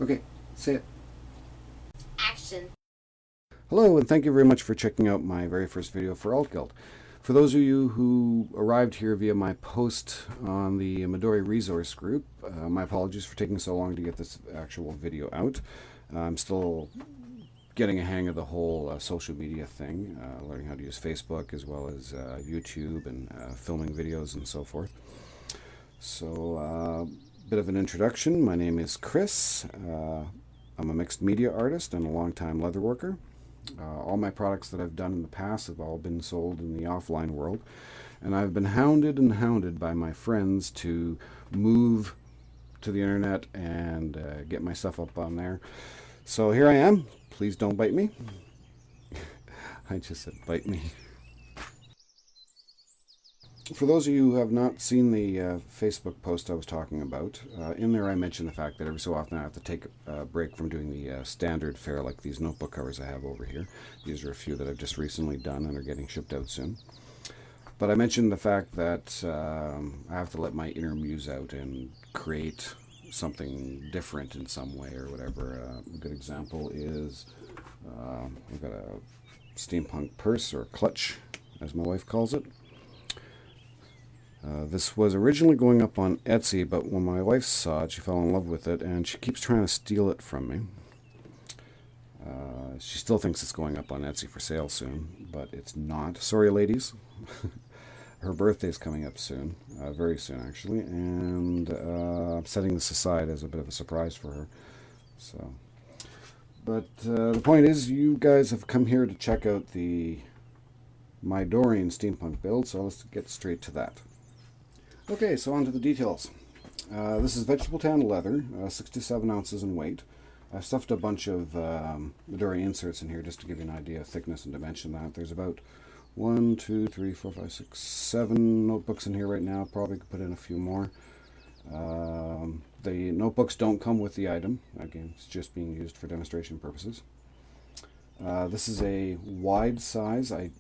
Okay, say it. Action. Hello, and thank you very much for checking out my very first video for altguild. For those of you who arrived here via my post on the Midori resource group, my apologies for taking so long to get this actual video out. I'm still getting a hang of the whole social media thing, learning how to use Facebook as well as YouTube and filming videos and so forth. So, bit of an introduction. My name is Chris. I'm a mixed media artist and a long-time leather worker. All my products that I've done in the past have all been sold in the offline world, and I've been hounded by my friends to move to the internet and get my stuff up on there. So here I am. Please don't bite me. I just said bite me. For those of you who have not seen the Facebook post I was talking about, in there I mentioned the fact that every so often I have to take a break from doing the standard fare, like these notebook covers I have over here. These are a few that I've just recently done and are getting shipped out soon. But I mentioned the fact that I have to let my inner muse out and create something different in some way or whatever. A good example is I've got a steampunk purse, or clutch as my wife calls it. This was originally going up on Etsy, but when my wife saw it, she fell in love with it, and she keeps trying to steal it from me. She still thinks it's going up on Etsy for sale soon, but it's not. Sorry, ladies. Her birthday's coming up soon, very soon actually, and I'm setting this aside as a bit of a surprise for her. So, but the point is, you guys have come here to check out the MyDorian steampunk build, so let's get straight to that. Okay, so on to the details. This is vegetable tanned leather, 67 ounces in weight. I've stuffed a bunch of Midori inserts in here just to give you an idea of thickness and dimension. That there's about 1, 2, 3, 4, 5, 6, 7 notebooks in here right now. Probably could put in a few more. The notebooks don't come with the item. Again, it's just being used for demonstration purposes. This is a wide size. I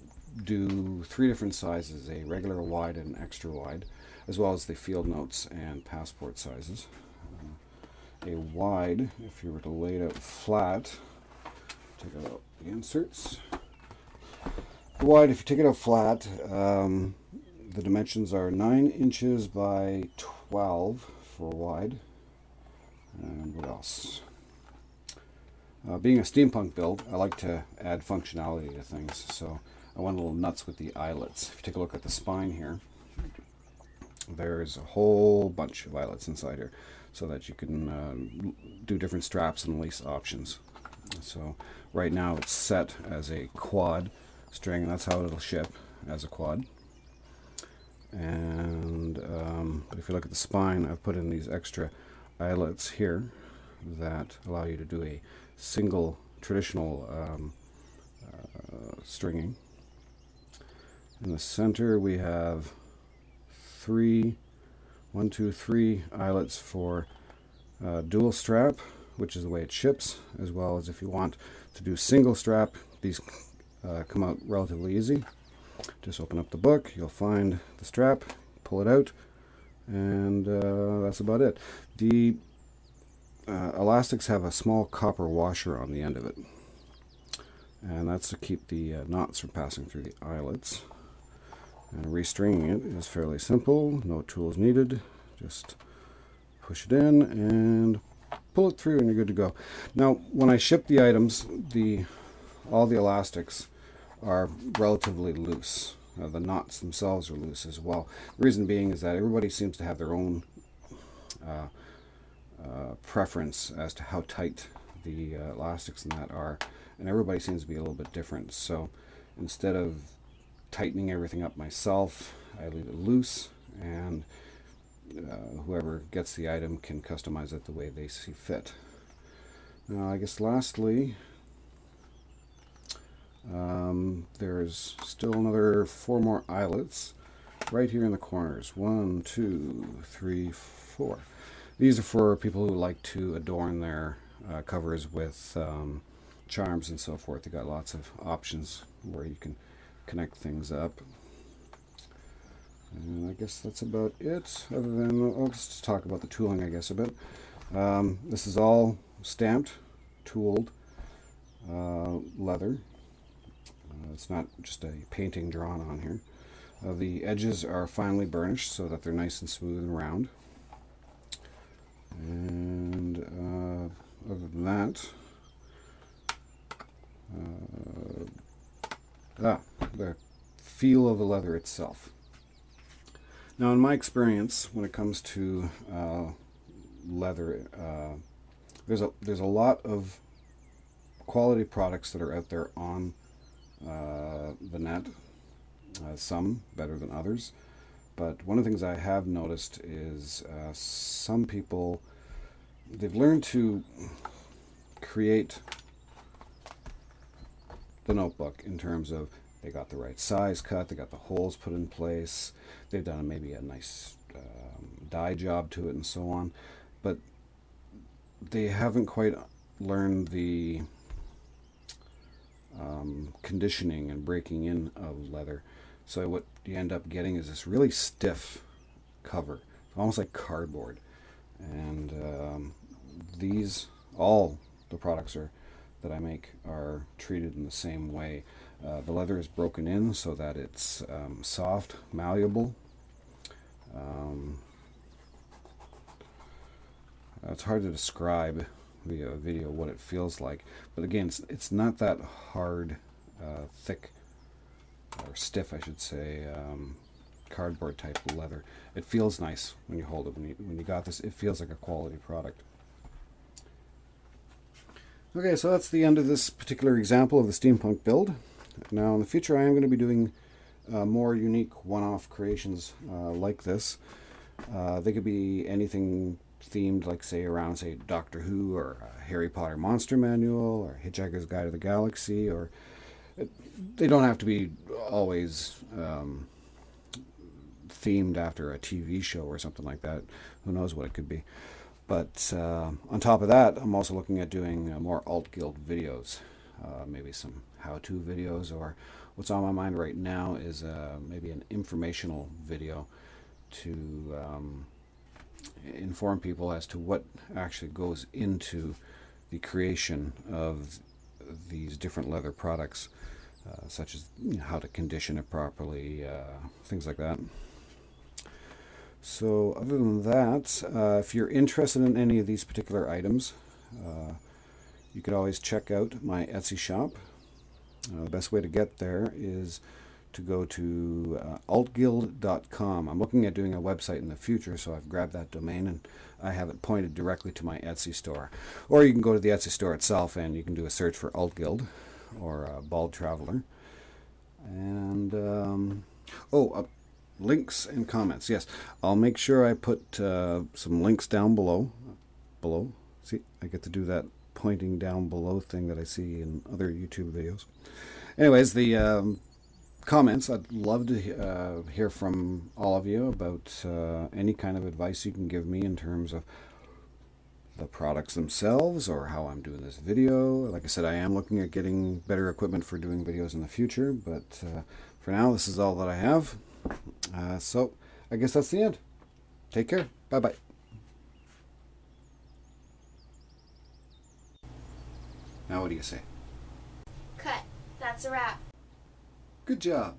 do 3 different sizes: a regular, a wide, and an extra wide, as well as the field notes and passport sizes. A wide, if you were to lay it out flat, take out the inserts. The wide, if you take it out flat, the dimensions are 9 inches by 12 for wide. And what else? Being a steampunk build, I like to add functionality to things, so I went a little nuts with the eyelets. If you take a look at the spine here, there's a whole bunch of eyelets inside here, so that you can do different straps and lace options. So right now it's set as a quad string, and that's how it'll ship, as a quad. And but if you look at the spine, I've put in these extra eyelets here that allow you to do a single traditional stringing. In the center we have 3 eyelets for dual strap, which is the way it ships, as well as if you want to do single strap, these come out relatively easy. Just open up the book, you'll find the strap, pull it out, and that's about it. The elastics have a small copper washer on the end of it, and that's to keep the knots from passing through the eyelets. And restringing it is fairly simple, no tools needed. Just push it in and pull it through and you're good to go. Now, when I ship the items, all the elastics are relatively loose. The knots themselves are loose as well. The reason being is that everybody seems to have their own preference as to how tight the elastics in that are, and everybody seems to be a little bit different. So instead of tightening everything up myself, I leave it loose, and whoever gets the item can customize it the way they see fit. Now, I guess lastly, there's still another 4 more eyelets right here in the corners. 1, 2, 3, 4. These are for people who like to adorn their covers with charms and so forth. They got lots of options where you can connect things up. And I guess that's about it, other than I'll just talk about the tooling, I guess, a bit. This is all stamped, tooled leather. It's not just a painting drawn on here. The edges are finely burnished so that they're nice and smooth and round. And other than that, the feel of the leather itself. Now, in my experience, when it comes to leather, there's a lot of quality products that are out there on the net. Some better than others, but one of the things I have noticed is some people, they've learned to create the notebook in terms of they got the right size cut, they got the holes put in place, they've done maybe a nice dye job to it and so on, but they haven't quite learned the conditioning and breaking in of leather. So what you end up getting is this really stiff cover, almost like cardboard. And all the products that I make are treated in the same way. The leather is broken in so that it's soft, malleable. It's hard to describe via video what it feels like, but again, it's not that hard, thick, or stiff, I should say, cardboard type leather. It feels nice when you hold it. When you got this, it feels like a quality product. Okay, so that's the end of this particular example of the steampunk build. Now in the future I am going to be doing more unique one-off creations like this. They could be anything themed, like say around say Doctor Who or Harry Potter Monster Manual or Hitchhiker's Guide to the Galaxy, or they don't have to be always themed after a TV show or something like that. Who knows what it could be. But on top of that, I'm also looking at doing more altguild videos, maybe some how-to videos, or what's on my mind right now is maybe an informational video to inform people as to what actually goes into the creation of these different leather products, such as how to condition it properly, things like that. So other than that, if you're interested in any of these particular items, you could always check out my Etsy shop. The best way to get there is to go to altguild.com. I'm looking at doing a website in the future, so I've grabbed that domain and I have it pointed directly to my Etsy store. Or you can go to the Etsy store itself and you can do a search for altguild or Bald Traveler. And links and comments. Yes, I'll make sure I put some links down below. See, I get to do that pointing down below thing that I see in other YouTube videos. Anyways, the comments, I'd love to hear from all of you about any kind of advice you can give me in terms of the products themselves or how I'm doing this video. Like I said, I am looking at getting better equipment for doing videos in the future, but for now, this is all that I have. So I guess that's the end. Take care. Bye-bye. Now what do you say? Cut. That's a wrap. Good job.